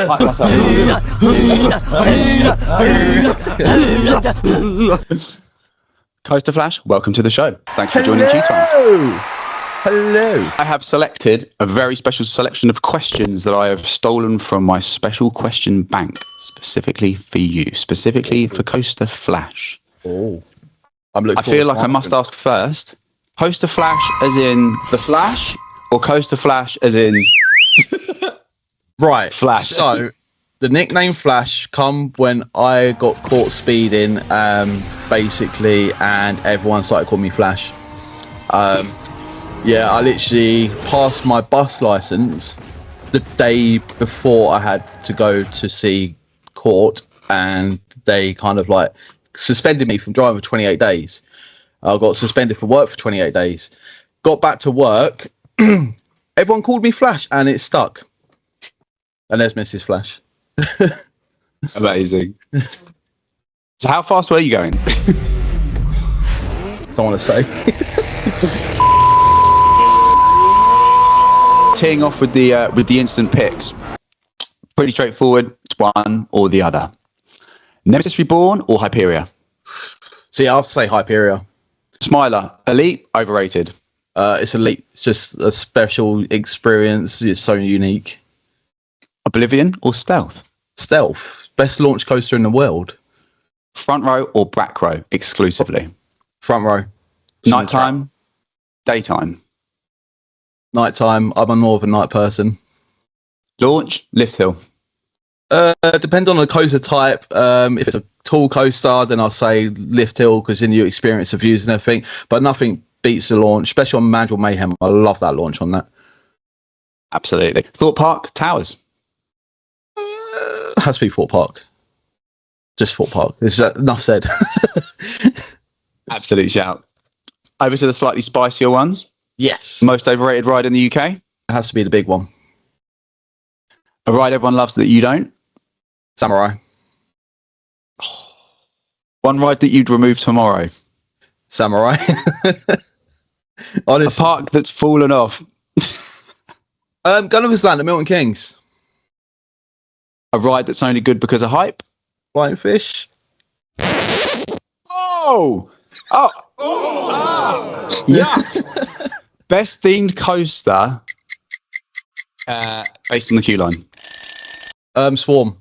like myself. Coaster Flash, welcome to the show. Thank you for joining Q Times. Hello. I have selected a very special selection of questions that I have stolen from my special question bank, specifically for you, specifically for Coaster Flash. Oh, I feel like I must ask first, Coaster Flash as in the Flash, or Coaster Flash as in right. Flash? So, the nickname Flash come when I got caught speeding, basically, and everyone started calling me Flash. Yeah, I literally passed my bus license the day before I had to go to see court, and they kind of like suspended me from driving for 28 days. I got suspended for work for 28 days. Got back to work. Everyone called me Flash, and it stuck. And there's Mrs. Flash. Amazing. So how fast were you going? Don't want to say. Teeing off with the instant picks. Pretty straightforward. It's one or the other. Nemesis Reborn or Hyperia? See, I'll say Hyperia. Smiler, elite, overrated? It's elite. It's just a special experience. It's so unique. Oblivion or Stealth? Stealth. Best launch coaster in the world. Front row or back row exclusively? Front row. Nighttime, daytime? Nighttime. I'm a more of a night person. Launch, lift hill? Depends on the coaster type. If it's a tall coaster, then I'll say lift hill because then you experience the views and everything. But nothing beats the launch, especially on Magical Mayhem. I love that launch on that. Absolutely. Thought Park, Towers? Has to be Fort Park. Just Fort Park. It's enough said. Absolute shout. Over to the slightly spicier ones. Yes. Most overrated ride in the UK? It has to be the big one. A ride everyone loves that you don't? Samurai. One ride that you'd remove tomorrow? Samurai. A park that's fallen off? Gulliver's Land at Milton Keynes. A ride that's only good because of hype? Flying Fish. Oh! Yeah. Best themed coaster based on the queue line? Swarm.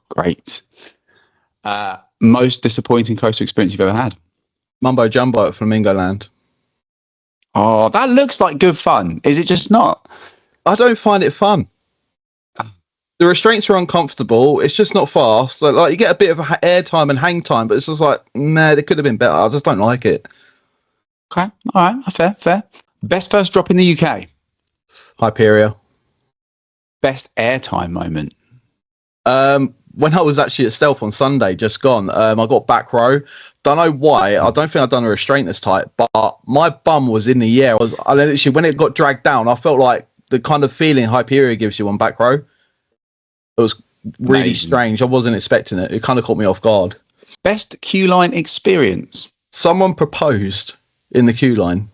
Great. Most disappointing coaster experience you've ever had? Mumbo Jumbo at Flamingo Land. Oh, that looks like good fun. Is it just not? I don't find it fun. The restraints are uncomfortable. It's just not fast. Like you get a bit of air time and hang time, but it's just like, man, it could have been better. I just don't like it. Okay, all right, fair. Best first drop in the UK? Hyperia. Best airtime moment? When I was actually at Stealth on Sunday, just gone, I got back row. Don't know why. I don't think I've done a restraint this tight, but my bum was in the air. I literally, when it got dragged down, I felt like the kind of feeling Hyperia gives you on back row. It was really Amazing. strange. I wasn't expecting it. It kind of caught me off guard. Best queue line experience? Someone proposed in the queue line.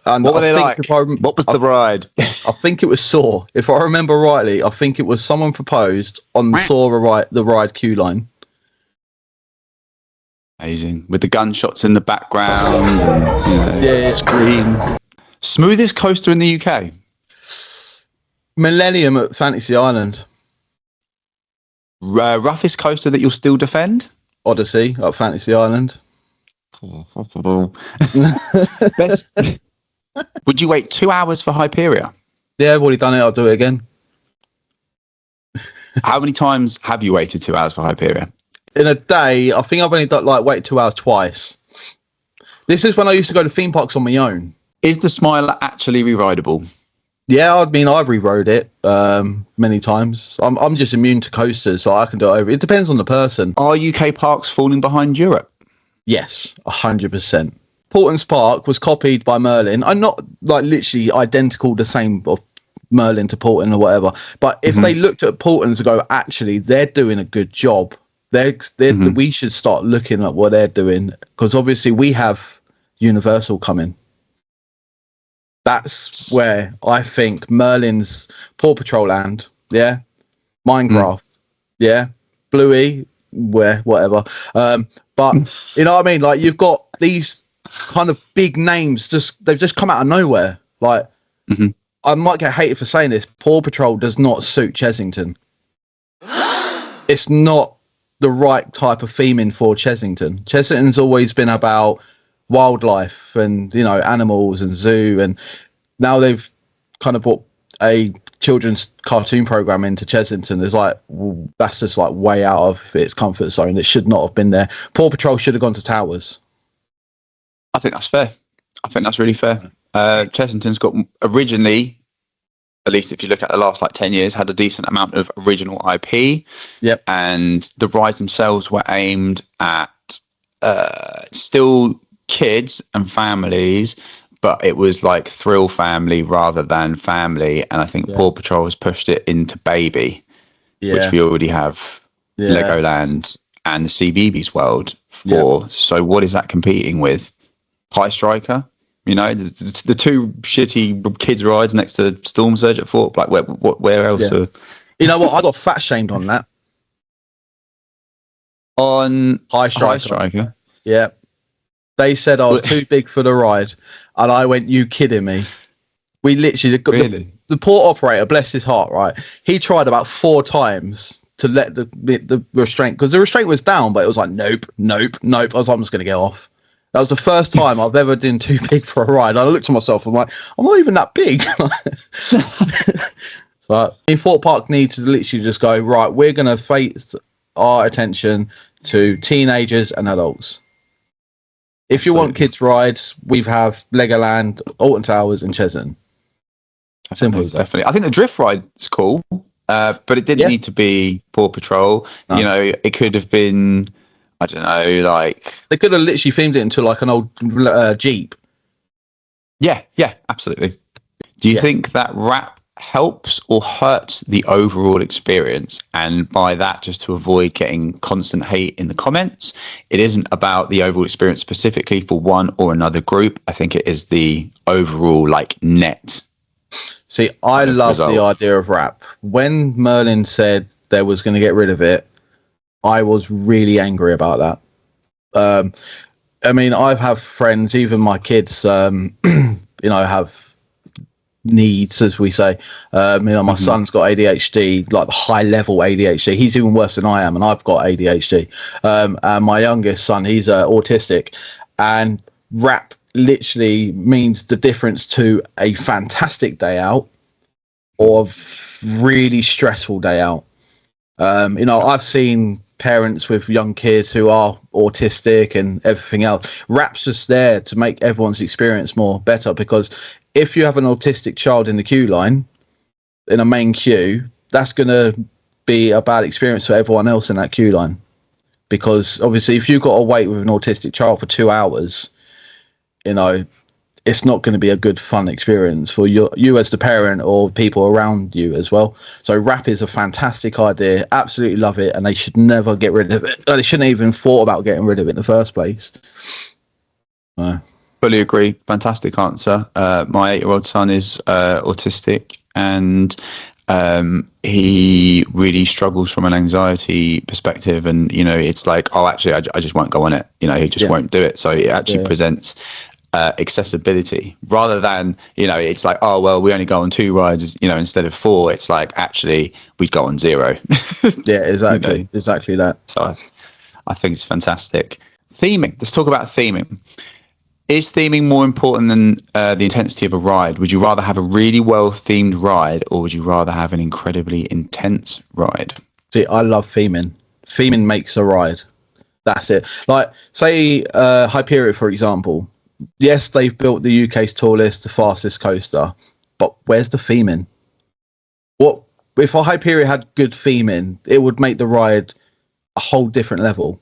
And What were they like? What was the ride? I think it was Saw. If I remember rightly, I think it was someone proposed on the Saw the ride queue line. Amazing. With the gunshots in the background and Yeah. screams. Smoothest coaster in the UK? Millennium at Fantasy Island. Roughest coaster that you'll still defend? Odyssey at Fantasy Island. Best. Would you wait 2 hours for Hyperia? Yeah, I've already done it. I'll do it again. How many times have you waited 2 hours for Hyperia? In a day, I think I've only done waited 2 hours twice. This is when I used to go to theme parks on my own. Is the Smiler actually re-rideable? Yeah, I mean, I've re-rode it many times. I'm just immune to coasters, so I can do it over. It depends on the person. Are UK parks falling behind Europe? Yes, 100%. Portland's Park was copied by Merlin. I'm not like literally identical, the same of Merlin to Portland or whatever. But if they looked at Portland's and go, actually, they're doing a good job. We should start looking at what they're doing, because obviously we have Universal coming. That's where I think Merlin's Paw Patrol Land, yeah, Minecraft, yeah, Bluey, whatever. But you know what I mean? Like, you've got these kind of big names, they've just come out of nowhere. Like, I might get hated for saying this, Paw Patrol does not suit Chessington. It's not the right type of theming for Chessington. Chessington's always been about wildlife and, you know, animals and zoo, and now they've kind of brought a children's cartoon program into Chessington. Is like, well, that's just like way out of its comfort zone. It should not have been there. Paw Patrol should have gone to Towers. I think that's fair. I think that's really fair. Chessington's got originally, at least if you look at the last like 10 years, had a decent amount of original IP. Yep. And the rides themselves were aimed at still kids and families, but it was like thrill family rather than family. And I think Paw Patrol has pushed it into baby, which we already have Legoland and the CBeebies world for. So what is that competing with? High Striker? You know, the two shitty kids rides next to Storm Surge at Fort. Like, where else? You know what? I got fat shamed on that. On High Striker. Yeah. They said I was too big for the ride, and I went, "You kidding me?" We literally got the poor operator, bless his heart, right? He tried about 4 times to let the restraint, because the restraint was down, but it was like, nope. I was like, I'm just going to get off. That was the first time I've ever been too big for a ride. I looked at myself, I'm like, I'm not even that big. So in Fort Park needs to literally just go, right, we're going to face our attention to teenagers and adults. If you want kids rides, we have Legoland, Alton Towers, and Cheshunt. Simple as that. Definitely. I think the drift ride is cool, but it didn't need to be Paw Patrol. No. You know, it could have been, I don't know, like... They could have literally themed it into like an old Jeep. Yeah, absolutely. Do you think that rap helps or hurts the overall experience? And by that, just to avoid getting constant hate in the comments, it isn't about the overall experience specifically for one or another group. I think it is the overall, like, net. See, I love the idea of rap. When Merlin said they was going to get rid of it, I was really angry about that. I mean, I have friends, even my kids, you know, have needs, as we say. You know, my son's got ADHD, like high level ADHD. He's even worse than I am, and I've got ADHD. And my youngest son, he's autistic, and rap literally means the difference to a fantastic day out or really stressful day out. You know, I've seen parents with young kids who are autistic and everything else. Rap's just there to make everyone's experience more better, because if you have an autistic child in the queue line, in a main queue, that's going to be a bad experience for everyone else in that queue line. Because obviously, if you've got to wait with an autistic child for 2 hours, you know, it's not going to be a good, fun experience for you as the parent or people around you as well. So rap is a fantastic idea. Absolutely love it. And they should never get rid of it. They shouldn't even thought about getting rid of it in the first place. Fully agree. Fantastic answer. My 8-year-old son is autistic, and he really struggles from an anxiety perspective. And, you know, it's like, oh, actually, I just won't go on it. You know, he just won't do it. So it actually presents accessibility rather than, you know, it's like, oh, well, we only go on 2 rides, you know, instead of 4. It's like, actually, we'd go on 0. Yeah, exactly. You know? Exactly that. So I think it's fantastic. Theming. Let's talk about theming. Is theming more important than the intensity of a ride? Would you rather have a really well-themed ride, or would you rather have an incredibly intense ride? See, I love theming. Theming makes a ride. That's it. Like, say, Hyperion, for example. Yes, they've built the UK's tallest, the fastest coaster, but where's the theming? What if a Hyperion had good theming? It would make the ride a whole different level.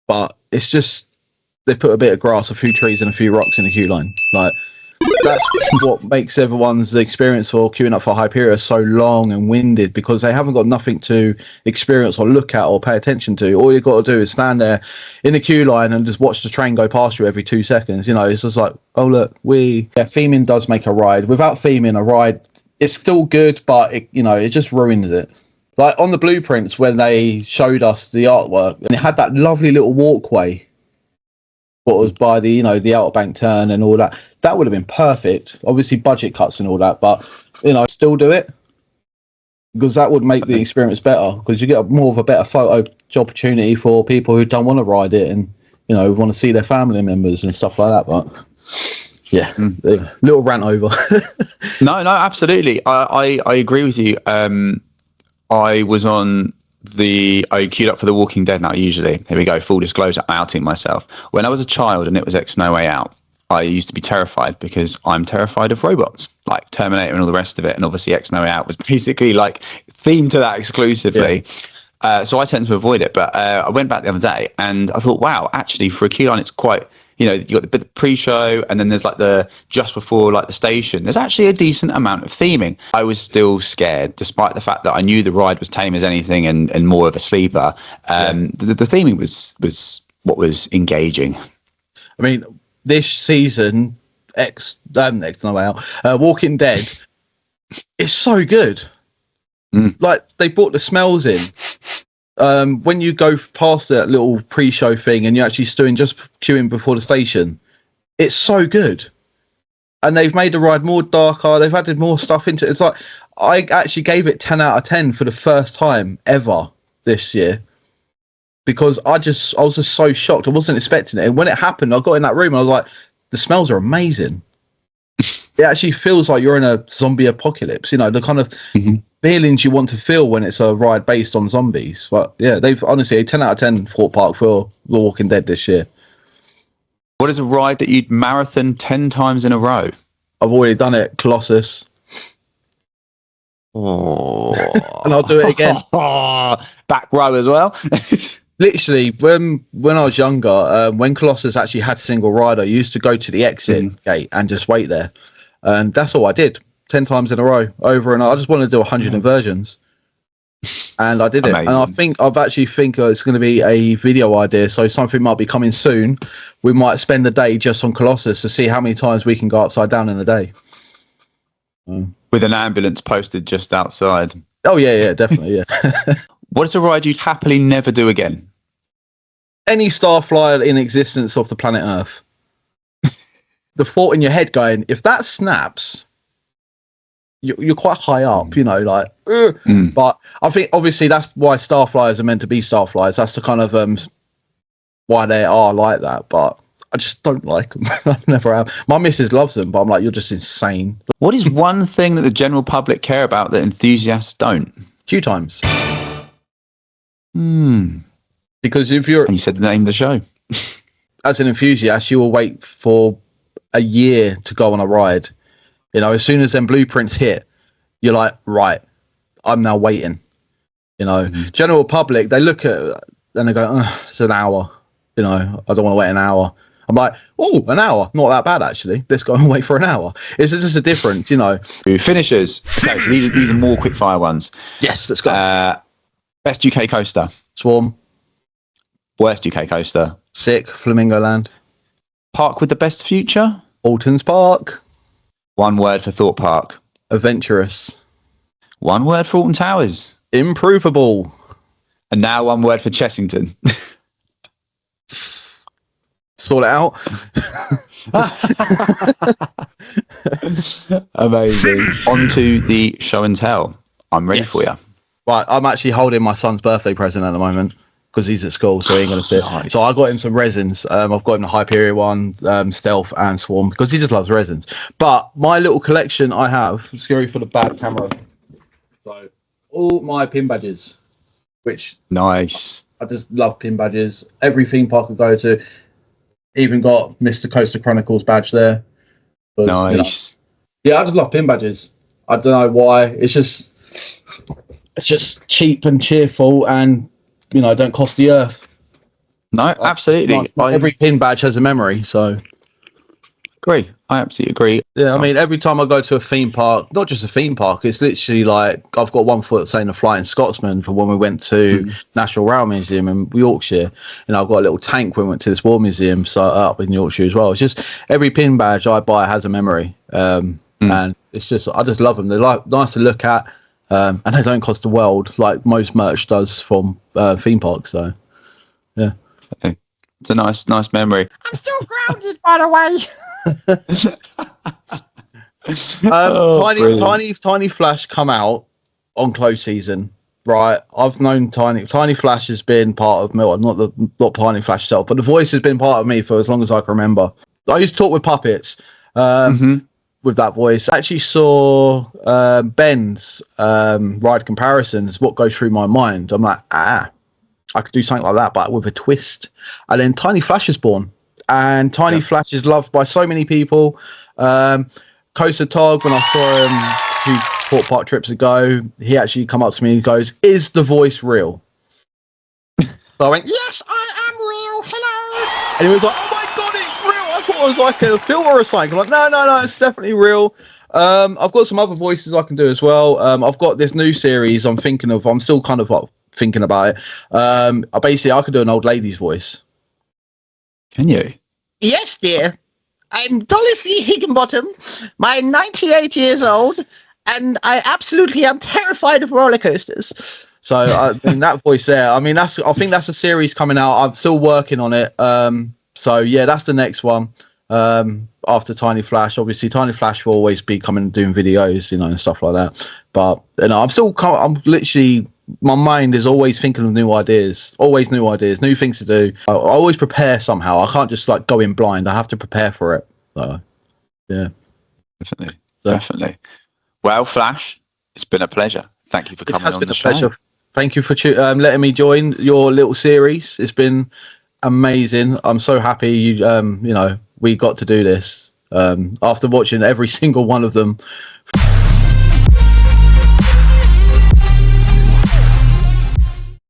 But it's just, they put a bit of grass, a few trees, and a few rocks in the queue line. Like, that's what makes everyone's experience for queuing up for Hyperion so long and winded, because they haven't got nothing to experience or look at or pay attention to. All you've got to do is stand there in the queue line and just watch the train go past you every 2 seconds. You know, it's just like, oh look, theming does make a ride. Without theming, a ride, it's still good, but it just ruins it. Like on the blueprints when they showed us the artwork, and it had that lovely little walkway, what was by the the Outer Bank turn and all that. That would have been perfect. Obviously, budget cuts and all that, but still do it, because that would make the experience better. Because you get more of a better photo opportunity for people who don't want to ride it and want to see their family members and stuff like that. But yeah, little rant over. No, absolutely. I agree with you. I queued up for The Walking Dead now, usually. Here we go, full disclosure, I'm outing myself. When I was a child and it was X No Way Out, I used to be terrified because I'm terrified of robots, like Terminator and all the rest of it. And obviously X No Way Out was basically like themed to that exclusively. Yeah. So I tend to avoid it. But I went back the other day and I thought, wow, actually for a queue line, it's quite... you got the pre-show, and then there's like the just before like the station. There's actually a decent amount of theming. I was still scared, despite the fact that I knew the ride was tame as anything and more of a sleeper. The theming was what was engaging. I mean, this season, No Way Out, Walking Dead, is so good. Like they brought the smells in. When you go past that little pre-show thing and you're actually just queuing before the station, it's so good. And they've made the ride more darker. They've added more stuff into it. It's like, I actually gave it 10 out of 10 for the first time ever this year, because I was just so shocked. I wasn't expecting it. And when it happened, I got in that room and I was like, the smells are amazing. It actually feels like you're in a zombie apocalypse, the kind of feelings you want to feel when it's a ride based on zombies. But yeah, they've honestly a 10 out of 10 Thorpe Park for The Walking Dead this year. What is a ride that you'd marathon 10 times in a row? I've already done it, Colossus. Oh. And I'll do it again. Back row as well. Literally, when I was younger, when Colossus actually had single rider, I used to go to the exit gate and just wait there. And that's all I did. 10 times in a row, over and over. I just wanted to do 100 inversions, and I did it. Amazing. And I think it's going to be a video idea, so something might be coming soon. We might spend the day just on Colossus to see how many times we can go upside down in a day, with an ambulance posted just outside. Oh yeah, definitely, yeah. What is a ride you'd happily never do again? Any Starflyer in existence off the planet Earth. The thought in your head going, if that snaps, you're quite high up, but I think obviously that's why Starflyers are meant to be Starflyers. That's the kind of why they are like that, but I just don't like them. I never have. My missus loves them, but I'm like, you're just insane. What is one thing that the general public care about that enthusiasts don't? Queue times. Because if you're... And you said the name of the show. As an enthusiast, you will wait for a year to go on a ride. As soon as them blueprints hit, you're like, right, I'm now waiting. General public, they look at it and they go, it's an hour. I don't want to wait an hour. I'm like, oh, an hour, not that bad actually. Let's go and wait for an hour. It's just a difference, Finishers. Okay, so these are more quickfire ones. Yes, let's go. Best UK coaster. Swarm. Worst UK coaster. Sick. Flamingo Land. Park with the best future. Alton's Park. One word for Thorpe Park. Adventurous. One word for Alton Towers. Improvable. And now one word for Chessington. Sort it out. Amazing. On to the show and tell. I'm ready for you. Right, I'm actually holding my son's birthday present at the moment because he's at school, so he ain't going to see it. Nice. So I got him some resins. I've got him the Hyperion one, Stealth and Swarm, because he just loves resins. But my little collection I have, scary for the bad camera. So all my pin badges, which nice. I just love pin badges. Every theme park I go to, even got Mr. Coaster Chronicles badge there. Nice. Yeah, I just love pin badges. I don't know why. It's just cheap and cheerful, and don't cost the earth. No, absolutely. Every pin badge has a memory, so Agree. I absolutely agree. Yeah, I mean, every time I go to a theme park, not just a theme park, it's literally like I've got one foot saying the Flying Scotsman for when we went to National Rail Museum in Yorkshire, and I've got a little tank when we went to this War Museum up in Yorkshire as well. It's just every pin badge I buy has a memory, and it's just I just love them. They're like nice to look at, and they don't cost the world like most merch does from theme parks. So, yeah, it's a nice memory. I'm still grounded, by the way. Tiny Flash come out on close season, right? I've known Tiny Flash has been part of me, not Tiny Flash itself, but the voice has been part of me for as long as I can remember. I used to talk with puppets with that voice. I actually saw Ben's ride comparisons. What goes through my mind? I'm like, I could do something like that, but with a twist. And then Tiny Flash is born. And Tiny Flash is loved by so many people. Kosa Tog, when I saw him a few Port Park trips ago, he actually come up to me and goes, "Is the voice real?" So I went, "Yes, I am real. Hello." And he was like, "Oh my god, it's real! I thought it was like a film or a something." I'm like, no, it's definitely real. I've got some other voices I can do as well. I've got this new series I'm still kind of like thinking about it. I could do an old lady's voice. Can you? Yes, dear. I'm Dorothy Higginbottom. I'm 98 years old, and I absolutely am terrified of roller coasters. So I mean that voice there. I think that's a series coming out. I'm still working on it. So yeah, that's the next one. After Tiny Flash, obviously Tiny Flash will always be coming and doing videos, and stuff like that. But I'm literally. My mind is always thinking of new ideas, new things to do. I always prepare somehow. I can't just like go in blind. I have to prepare for it. So, yeah. Definitely. Well, Flash, it's been a pleasure. Thank you for coming on the show. Pleasure. Thank you for letting me join your little series. It's been amazing. I'm so happy we got to do this after watching every single one of them.